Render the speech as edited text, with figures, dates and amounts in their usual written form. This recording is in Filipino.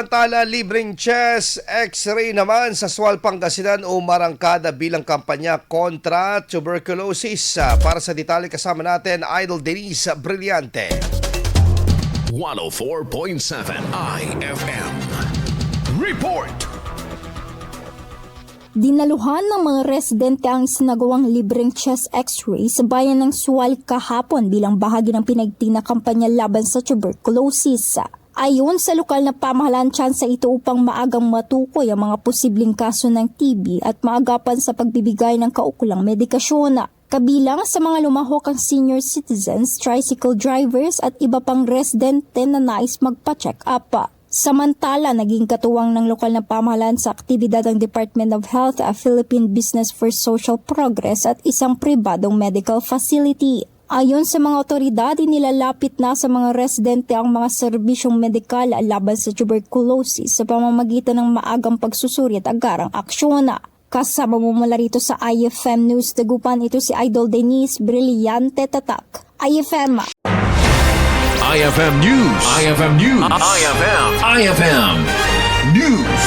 Samantala, libreng chest x-ray naman sa Sual, Pangasinan umarangkada bilang kampanya kontra tuberculosis. Para sa detalye kasama natin, Idol Denise Brillante. 104.7 IFM Report. Dinaluhan ng mga residente ang sinagawang libreng chest x-ray sa bayan ng Sual kahapon bilang bahagi ng pinagting na kampanya laban sa tuberculosis. Ayon sa lokal na pamahalaan, tsansa ito upang maagang matukoy ang mga posibleng kaso ng TB at maagapan sa pagbibigay ng kaukulang medikasyon. Kabilang sa mga lumahok ang senior citizens, tricycle drivers at iba pang residente na nais magpa-check up. Samantala, naging katuwang ng lokal na pamahalaan sa aktibidad ng Department of Health, Philippine Business for Social Progress at isang pribadong medical facility. Ayon sa mga otoridad, nilalapit na sa mga residente ang mga serbisyong medikal laban sa tuberculosis sa pamamagitan ng maagang pagsusuri at agarang aksyon. Kasama mo mula rito sa IFM News Dagupan, ito si Idol Denise Brillante Tatak. IFM IFM News. IFM News. IFM News.